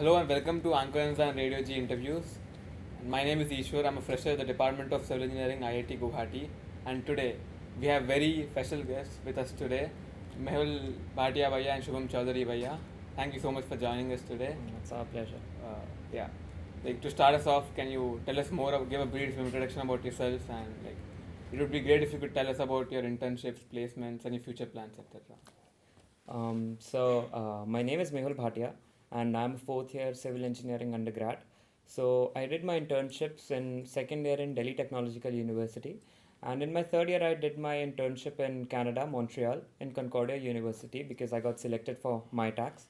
Hello and welcome to Anchorenza and RadioG Interviews. My name is Eshwar. I'm a fresher at the Department of Civil Engineering, IIT Guwahati. And today we have very special guests with us today, Mehul, Bhatia Bhaiya and Shubham Chaudhary Bhaiya. Thank you so much for joining us today. It's our pleasure. Yeah, like to start us off, can you tell us more, give a brief introduction about yourselves, and like it would be great if you could tell us about your internships, placements, and your future plans, etc. My name is Mehul Bhatia, and I'm a fourth year civil engineering undergrad. So I did my internships in second year in Delhi Technological University, and in my third year I did my internship in Canada, Montreal, in Concordia University because I got selected for my tax,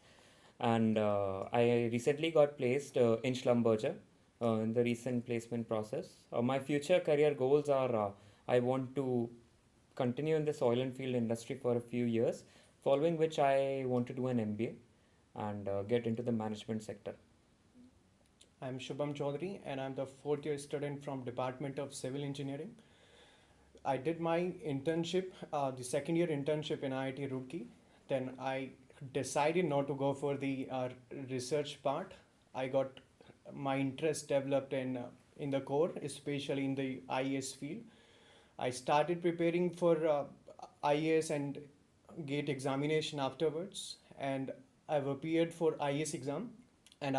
and I recently got placed in Schlumberger in the recent placement process. My future career goals are I want to continue in this oil and field industry for a few years, following which I want to do an MBA and get into the management sector. I'm Shabnam Chaudhary and I'm the fourth year student from Department of Civil Engineering. I did my internship, the second year internship in IIT Roorkee. Then I decided not to go for the research part. I got my interest developed in the core, especially in the IAS field. I started preparing for IAS and GATE examination afterwards, and I've appeared for IAS exam, and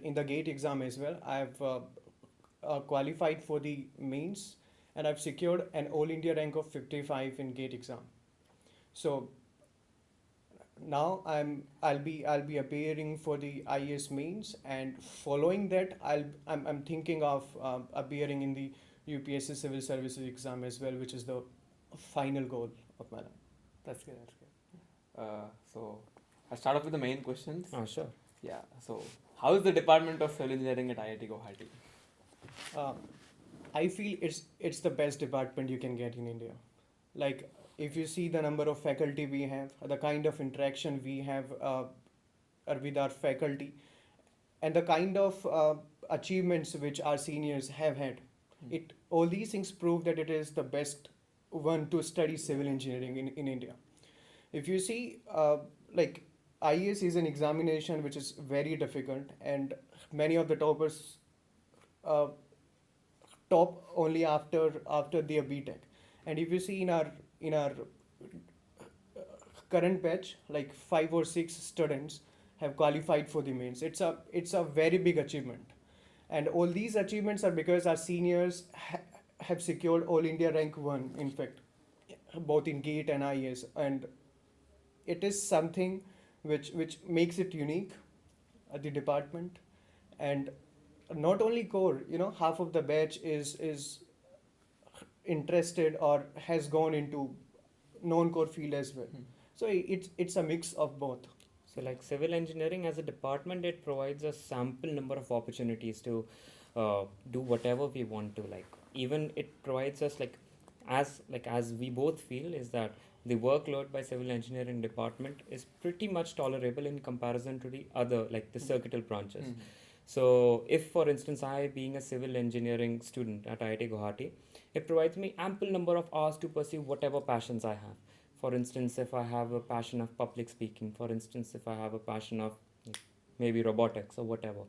in the GATE exam as well. I've qualified for the mains, and I've secured an all India rank of 55 in GATE exam. So now I'll be appearing for the IAS mains, and following that I'm thinking of appearing in the UPSC Civil Services exam as well, which is the final goal of my life. That's good. That's good. So I'll start off with the main questions. Oh, sure. Yeah. So how is the Department of Civil Engineering at IIT Guwahati? I feel it's the best department you can get in India. Like, if you see the number of faculty we have, the kind of interaction we have with our faculty, and the kind of achievements which our seniors have had, all these things prove that it is the best one to study civil engineering in India. If you see, like, IAS is an examination which is very difficult, and many of the toppers top only after their B.Tech. And if you see in our current batch, like 5 or 6 students have qualified for the mains. It's a very big achievement, and all these achievements are because our seniors have secured all India rank 1, in fact, both in GATE and IAS, and it is something which makes it unique at the department. And not only core, half of the batch is interested or has gone into non-core field as well. So it's a mix of both. So, like civil engineering as a department, it provides a sample number of opportunities to do whatever we want to. Like, even it provides us as we both feel is that the workload by civil engineering department is pretty much tolerable in comparison to the other, like the circuital branches. So if, for instance, I being a civil engineering student at IIT Guwahati, it provides me ample number of hours to pursue whatever passions I have. For instance, if I have a passion of public speaking, for instance, if I have a passion of maybe robotics or whatever,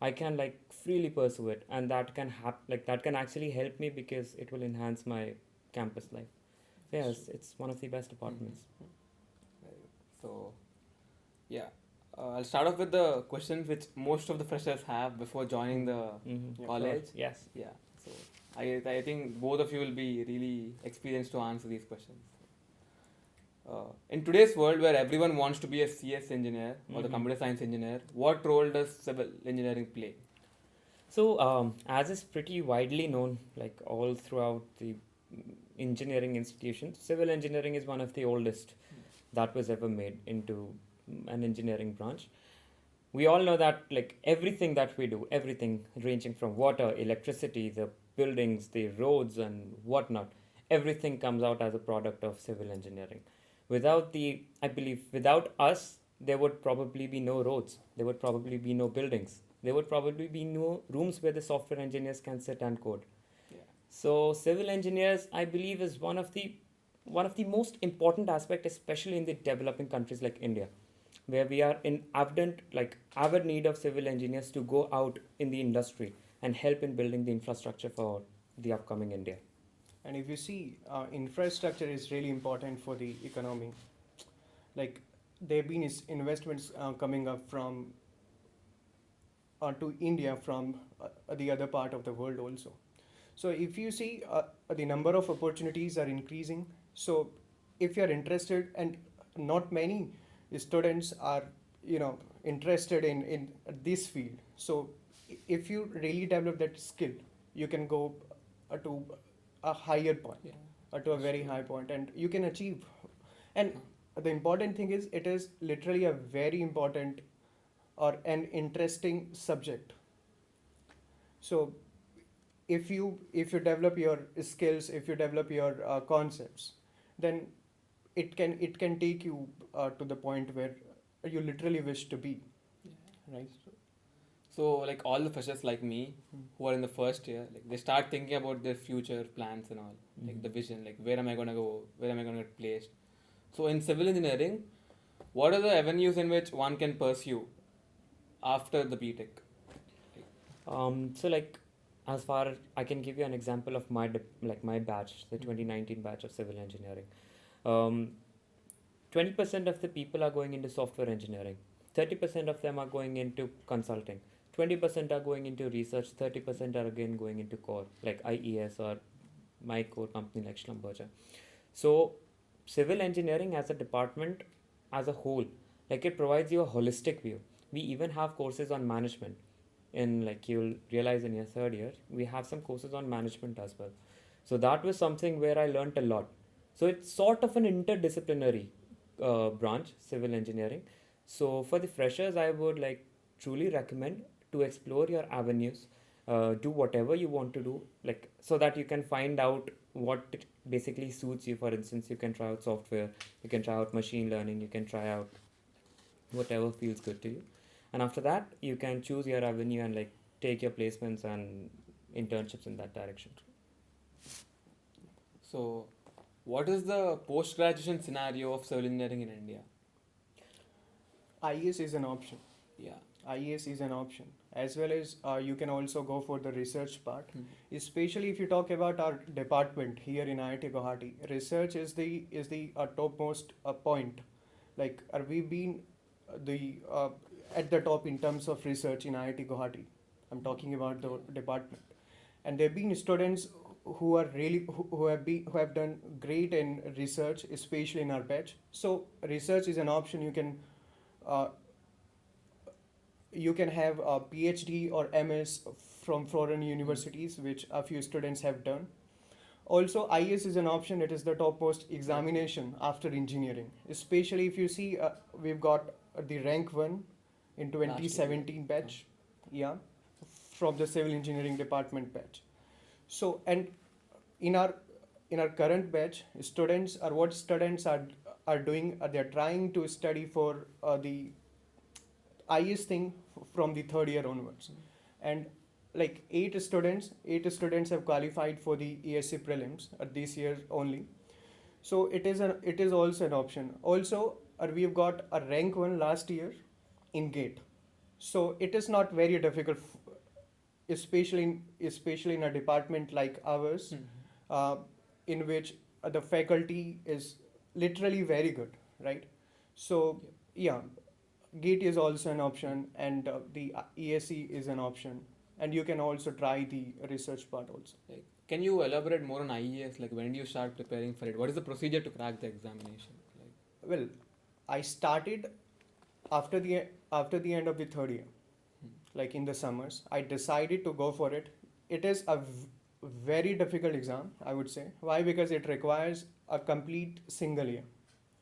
I can like freely pursue it, and that can that can actually help me because it will enhance my campus life. Yes, it's one of the best departments. So, yeah, I'll start off with the questions which most of the freshers have before joining the college. Yes. Yeah. So, I think both of you will be really experienced to answer these questions. In today's world where everyone wants to be a CS engineer or the computer science engineer, what role does civil engineering play? So, as is pretty widely known, like all throughout the engineering institutions, civil engineering is one of the oldest that was ever made into an engineering branch. We all know that like everything that we do, everything ranging from water, electricity, the buildings, the roads and whatnot, everything comes out as a product of civil engineering. I believe without us, there would probably be no roads, there would probably be no buildings, there would probably be no rooms where the software engineers can sit and code. So civil engineers, I believe, is one of the most important aspect, especially in the developing countries like India. where we are in avid need of civil engineers to go out in the industry and help in building the infrastructure for the upcoming India. And if you see, infrastructure is really important for the economy. Like there have been investments coming up from to India from the other part of the world also. So if you see, the number of opportunities are increasing. So if you are interested, and not many students are, interested in this field. So if you really develop that skill, you can go to a higher point, Yeah. to a very high point, and you can achieve. And the important thing is, it is literally a very important or an interesting subject. So if you develop your skills, if you develop your concepts, then it can take you to the point where you literally wish to be, right? So like all the freshers like me who are in the first year, like they start thinking about their future plans and all, like the vision, like where am I gonna go, where am I gonna get placed. So in civil engineering, what are the avenues in which one can pursue after the B.Tech? So like, as far as I can give you an example of my my batch, the 2019 batch of civil engineering. 20% of the people are going into software engineering, 30% of them are going into consulting, 20% are going into research, 30% are again going into core like IES or my core company like Shabnam. So civil engineering as a department as a whole, like it provides you a holistic view. We even have courses on management. In like you'll realize in your third year, we have some courses on management as well. So that was something where I learned a lot. So it's sort of an interdisciplinary branch, civil engineering. So for the freshers, I would like truly recommend to explore your avenues, do whatever you want to do, like so that you can find out what basically suits you. For instance, you can try out software, you can try out machine learning, you can try out whatever feels good to you, and after that you can choose your avenue and like take your placements and internships in that direction. So what is the post-graduation scenario of civil engineering in India? IES is an option. Yeah. IES is an option, as well as you can also go for the research part. Mhm. Especially if you talk about our department here in IIT Guwahati, research is the topmost point. Like we've been the at the top in terms of research in IIT Guwahati. I'm talking about the department, and there have been students who are really who have done great in research, especially in our batch. So research is an option. Uh, you can have a PhD or MS from foreign universities, which a few students have done. Also, IES is an option. It is the topmost examination after engineering. Especially if you see, we've got the rank 1 in 2017 batch, yeah, from the civil engineering department batch. So, and in our current batch, students are doing. They're trying to study for the IES thing from the third year onwards, and like eight students have qualified for the ESC prelims this year only. So it is also an option. Also, we've got a rank 1 last year in GATE, so it is not very difficult, especially in a department like ours, in which the faculty is literally very good, right? So yeah, GATE is also an option, and the ESC is an option, and you can also try the research part also. Like, can you elaborate more on IES? Like, when do you start preparing for it? What is the procedure to crack the examination? Like, Well, I started after the end of the third year, like in the summers. I decided to go for it. It is a very difficult exam, I would say. Why? Because it requires a complete single year,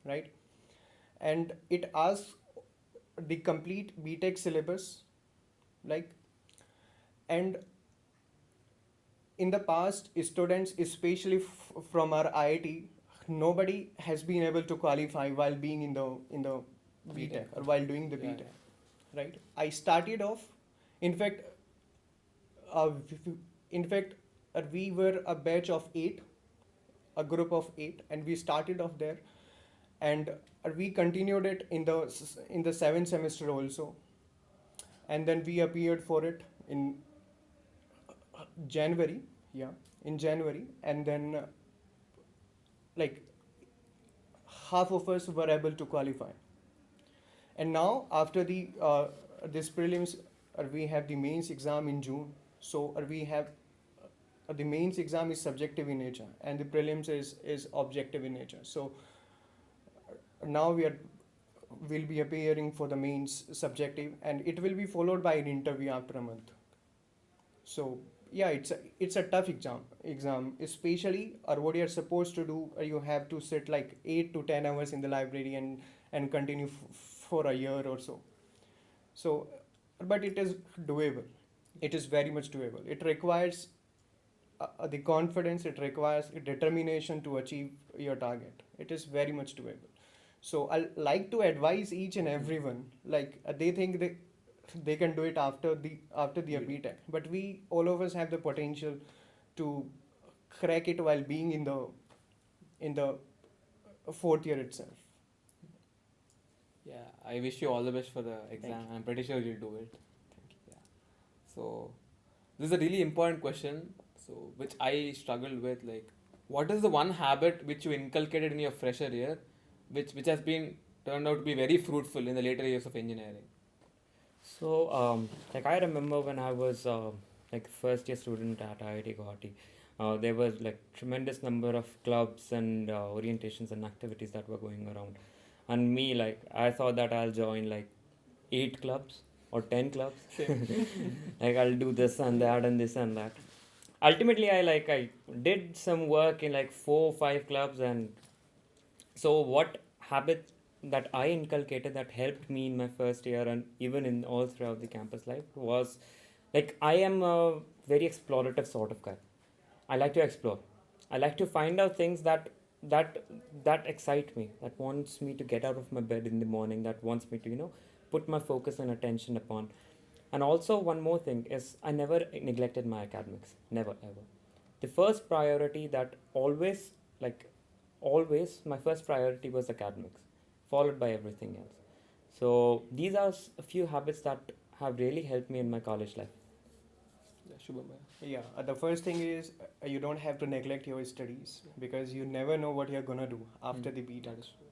right? And it asks the complete B.Tech syllabus, like, and in the past, students, especially from our IIT, nobody has been able to qualify while being in the B.Tech or while doing the yeah, B.Tech, right? I started off, in fact, uh, in fact, we were a batch of 8, a group of 8, and we started off there. and we continued it in the seventh semester also, and then we appeared for it in January, yeah, in January, and then like half of us were able to qualify. And now after the this prelims, we have the mains exam in June. So we have the mains exam is subjective in nature, and the prelims is objective in nature. So now will be appearing for the mains subjective, and it will be followed by an interview after a month. So yeah, it's a tough exam, especially or what you're supposed to do. You have to sit like 8 to 10 hours in the library and continue for a year or so. So, but it is doable. It is very much doable. It requires the confidence. It requires determination to achieve your target. It is very much doable. So I like to advise each and everyone, like they think they can do it after the B.Tech, but we all of us have the potential to crack it while being in the fourth year itself. Yeah, I wish you all the best for the exam. Thank you. I'm pretty sure you'll do it. Yeah. So this is a really important question. So which I struggled with, like, what is the one habit which you inculcated in your fresher year, which has been turned out to be very fruitful in the later years of engineering? So, like I remember when I was like first year student at IIT Guwahati, there was like tremendous number of clubs and orientations and activities that were going around, and me, like I thought that I'll join like 8 clubs or 10 clubs. Like I'll do this and that and this and that. Ultimately, I did some work in like 4 or 5 clubs, and so what habit that I inculcated that helped me in my first year and even in all throughout the campus life was like I am a very explorative sort of guy. I like to explore. I like to find out things that excite me, that wants me to get out of my bed in the morning, that wants me to put my focus and attention upon. And also one more thing is I never neglected my academics, never ever. The first priority that always my first priority was academics, followed by everything else. So these are a few habits that have really helped me in my college life. Yeah, Shubham. Yeah, the first thing is you don't have to neglect your studies because you never know what you're gonna do after the B.Tech. That is true.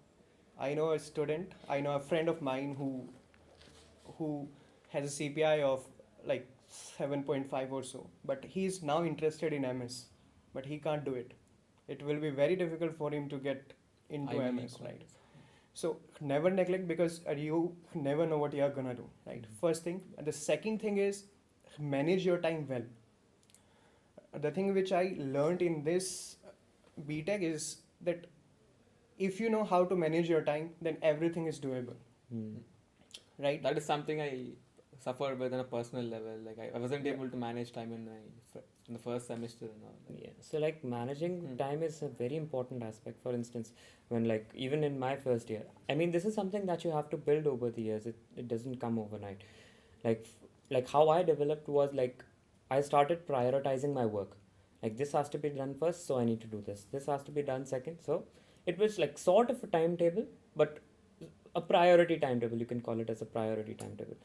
I know a friend of mine who has a CPI of like 7.5 or so, but he's now interested in MS, but he can't do it. It will be very difficult for him to get into MS, right? So never neglect because you never know what you're gonna do, right? First thing. And the second thing is manage your time well. The thing which I learned in this B.Tech is that if you know how to manage your time, then everything is doable, right? That is something I suffered with on a personal level. Like I wasn't able to manage time in the first semester and all. Yeah. So like managing time is a very important aspect. For instance, when like even in my first year, I mean this is something that you have to build over the years. It doesn't come overnight. Like how I developed was like I started prioritizing my work. Like this has to be done first, so I need to do this. This has to be done second. So it was like sort of a timetable, but a priority timetable. You can call it as a priority timetable.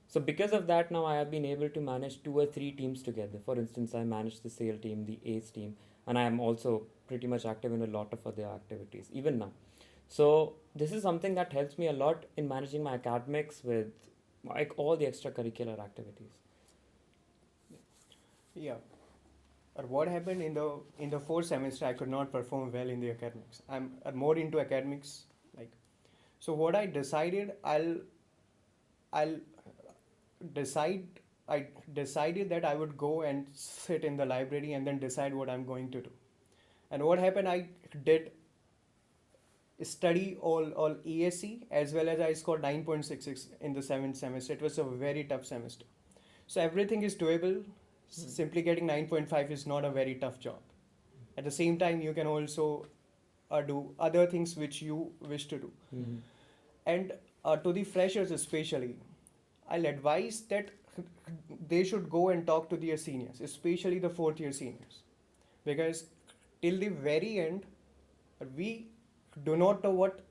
So because of that, now I have been able to manage 2 or 3 teams together. For instance, I manage the SAIL team, the ACE team, and I am also pretty much active in a lot of other activities, even now. So this is something that helps me a lot in managing my academics with like all the extracurricular activities. Yeah. Or what happened in the fourth semester, I could not perform well in the academics. I'm more into academics, like. So what I decided, I decided that I would go and sit in the library and then decide what I'm going to do. And what happened, I did study all ESE as well as I scored 9.66 in the 7th semester. It was a very tough semester. So everything is doable. Simply getting 9.5 is not a very tough job. At the same time, you can also do other things which you wish to do. And to the freshers especially, I'll advise that they should go and talk to their seniors, especially the 4th year seniors. Because till the very end, we do not know what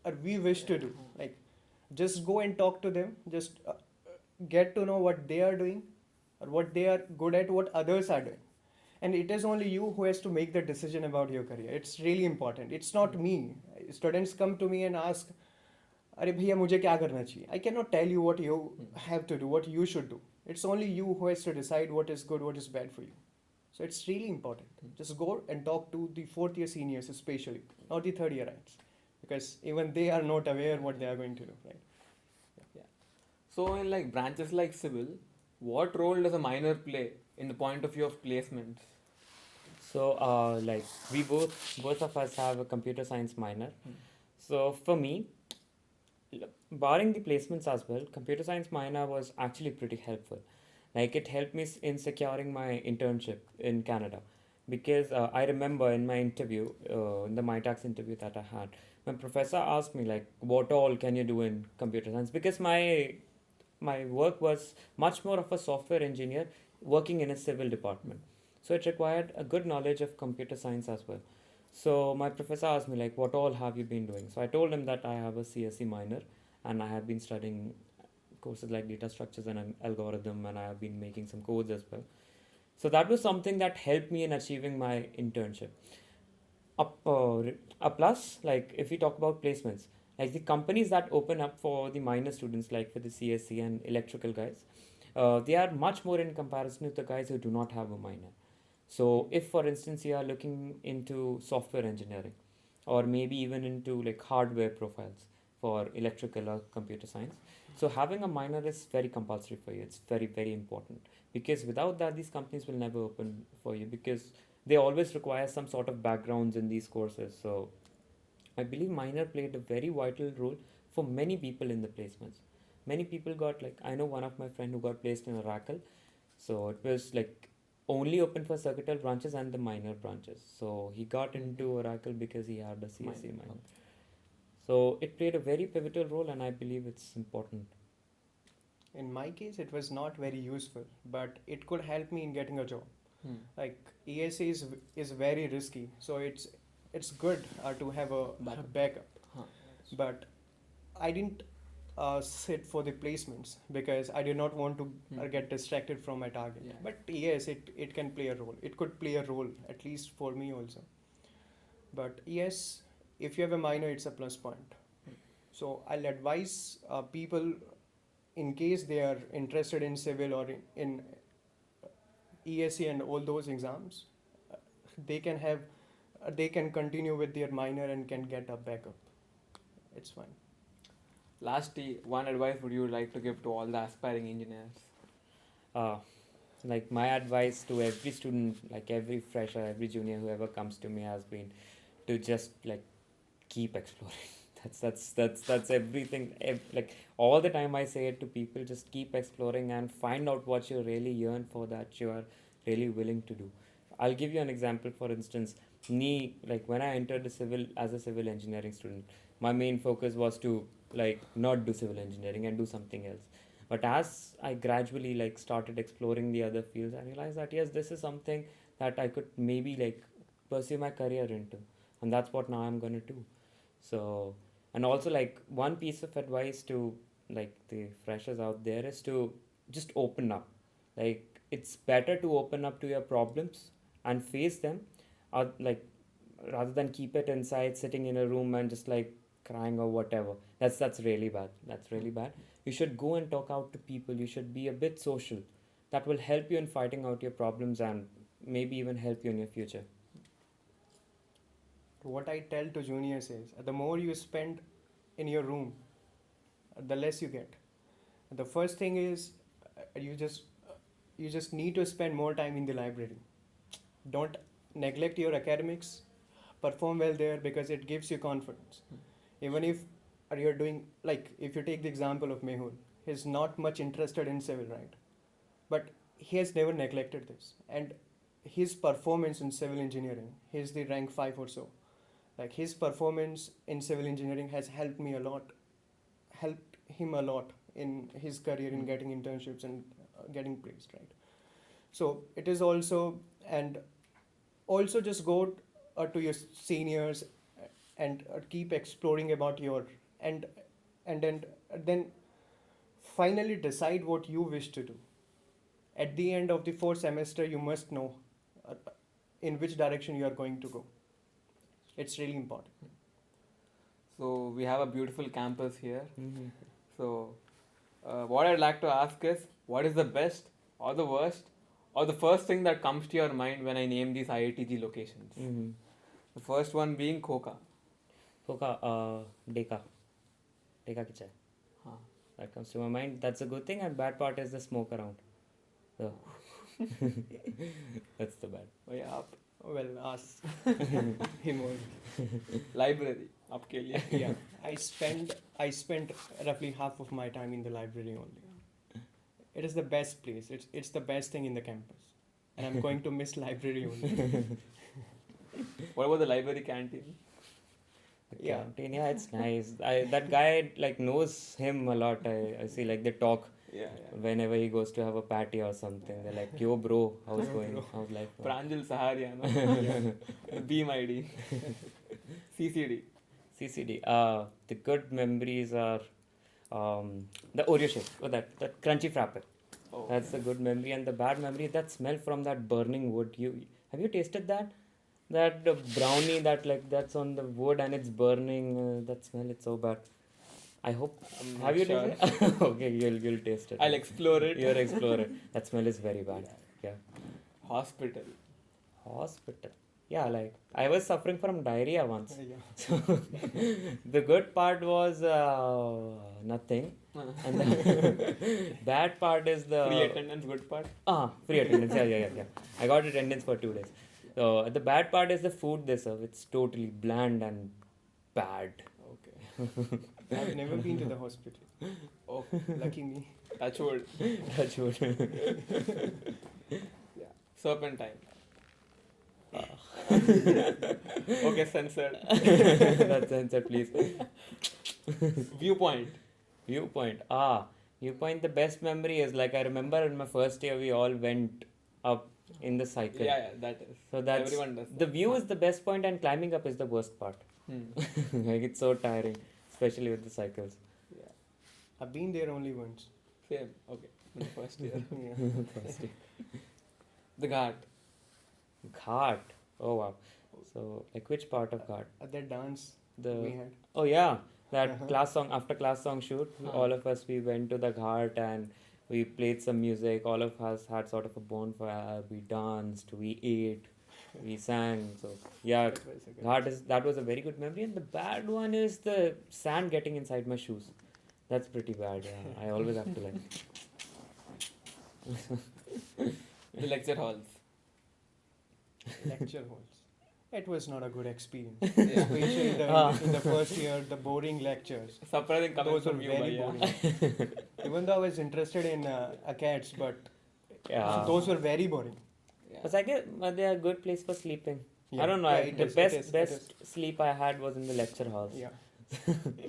or we wish to do. Like, just go and talk to them, just get to know what they are doing or what they are good at, what others are doing. And it is only you who has to make the decision about your career. It's really important. It's not me. Students come to me and ask, अरे भैया मुझे क्या करना चाहिए? I cannot tell you what you have to do, what you should do. It's only you who has to decide what is good, what is bad for you. So it's really important. Just go and talk to the fourth year seniors especially, not the third yearites, because even they are not aware what they are going to do, right? So in like branches like civil, what role does a minor play in the point of view of placements? So, like we both of us have a computer science minor. So for me, barring the placements as well, computer science minor was actually pretty helpful. Like it helped me in securing my internship in Canada, because I remember in my interview, in the MyTax interview that I had, my professor asked me like, what all can you do in computer science? Because my work was much more of a software engineer working in a civil department. So it required a good knowledge of computer science as well. So my professor asked me like, what all have you been doing? So I told him that I have a CSE minor and I have been studying courses like data structures and an algorithm, and I have been making some codes as well. So that was something that helped me in achieving my internship. A plus, like if we talk about placements, like the companies that open up for the minor students, like for the CSE and electrical guys, they are much more in comparison to the guys who do not have a minor. So if for instance you are looking into software engineering or maybe even into like hardware profiles for electrical or computer science, so having a minor is very compulsory for you. It's very important, because without that these companies will never open for you, because they always require some sort of backgrounds in these courses. So I believe minor played a very vital role for many people in the placements. Many people got, like, I know one of my friend who got placed in Oracle. So it was like only open for circuital branches and the minor branches. So he got into Oracle because he had a CSE minor. So it played a very pivotal role, and I believe it's important. In my case, it was not very useful, but it could help me in getting a job. Like ESA is very risky, so it's good to have a backup. But I didn't sit for the placements because I did not want to get distracted from my target. Yeah. But yes, it can play a role. It could play a role, at least for me also. But yes, if you have a minor, it's a plus point. So I'll advise people, in case they are interested in civil or in ESE and all those exams, they can continue with their minor and can get a backup. It's fine. Lastly, one advice would you like to give to all the aspiring engineers? Like my advice to every student, like every fresher, every junior, whoever comes to me, has been to just like keep exploring. That's everything. Like all the time I say it to people, just keep exploring and find out what you really yearn for, that you are really willing to do. I'll give you an example. For instance, me, like when I entered the civil as a civil engineering student, my main focus was to like not do civil engineering and do something else. But as I gradually like started exploring the other fields, I realized that yes, this is something that I could maybe like pursue my career into, and that's what now I'm gonna do. So, and also like one piece of advice to like the freshers out there is to just open up. Like it's better to open up to your problems and face them, like rather than keep it inside, sitting in a room and just like crying or whatever. That's really bad. That's really bad. You should go and talk out to people. You should be a bit social. That will help you in fighting out your problems and maybe even help you in your future. What I tell to juniors is, the more you spend in your room, the less you get. The first thing is, you just need to spend more time in the library. Don't neglect your academics. Perform well there, because it gives you confidence. Even if you're doing, like if you take the example of Mehul, he's not much interested in civil, right? But he has never neglected this, and his performance in civil engineering, he's the rank 5 or so. Like his performance in civil engineering has helped him a lot in his career, in getting internships and getting placed, right? So it is also, and also just go to your seniors and keep exploring about your and then finally decide what you wish to do. At the end of the 4th semester, you must know uh, in which direction you are going to go. It's really important. So we have a beautiful campus here. Mm-hmm. So what I'd like to ask is, what is the best or the worst or the first thing that comes to your mind when I name these IITG locations? Mm-hmm. The first one being Khoka. Hoka, Deka. Deka ki chai. Huh. That comes to my mind. That's a good thing, and bad part is the smoke around. So that's the bad. Way up. Well, ask him only. Library. आपके लिए. Yeah, I spent roughly half of my time in the library only. It is the best place. It's the best thing in the campus, and I'm going to miss library only. What about the library canteen? The Yeah. canteen, yeah, it's nice. That guy like knows him a lot. I see like they talk Yeah. whenever he goes to have a patty or something. They're like, "Yo, bro, how's going? How's life?" going?" Pranjal Saharia, no? Beam ID. CCD. CCD. The good memories are the Oreo shake. Oh, that crunchy frappe. Oh. That's a good memory. And the bad memory, that smell from that burning wood. Have you tasted that? That brownie that's on the wood and it's burning. That smell, it's so bad. I hope. I'm Have not you sure. tasted it? Okay, you'll taste it. I'll explore it. You'll explore it. That smell is very bad. Yeah. Hospital. Hospital. Yeah, like I was suffering from diarrhea once. Yeah. So the good part was nothing, and the bad part is the Free attendance, good part. free attendance. Yeah. I got attendance for 2 days. So the bad part is the food they serve. It's totally bland and bad. Okay. I've never been to the hospital. Oh, Lucky me. touch wood. Touch wood. Yeah. Serpentine. Okay, censored. That's answer, please. Viewpoint. Viewpoint. Viewpoint. The best memory is like I remember in my first year we all went up in the cycle. Yeah, that is. So that's Everyone does the that. view is the best point and climbing up is the worst part. Like it's so tiring, especially with the cycles. Yeah. I've been there only once. Same. Okay. In the first year. Yeah. First year. The Ghat. Ghat. Oh wow. So like which part of Ghat? At that dance The we had. oh yeah, that Uh-huh. class song shoot. Uh-huh. All of us we went to the Ghat and we played some music. All of us had sort of a bonfire. We danced. We ate. We sang. So yeah, That was a good- that was a very good memory. And the bad one is the sand getting inside my shoes. That's pretty bad. Yeah, I always have to like. The lecture halls. lecture halls. It was not a good experience, Yeah. especially in the first year, the boring lectures. Surprising coming Those were from you, very Bhatia. boring. Even though I was interested in cats, but Yeah. those were very boring. Yeah. But I guess they are a good place for sleeping. Yeah. I don't know. Yeah, I- it the is, it best is, it best sleep I had was in the lecture halls. Yeah.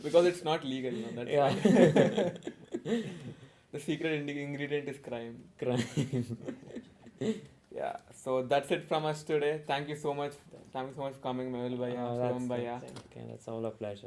Because it's not legal, no? That's Yeah. why. The secret ingredient is crime. Crime. Yeah. So that's it from us today. Thank you so much. Thank you so much for coming, Mehul Bhaiya, Shubham Bhaiya. Okay, that's all a pleasure.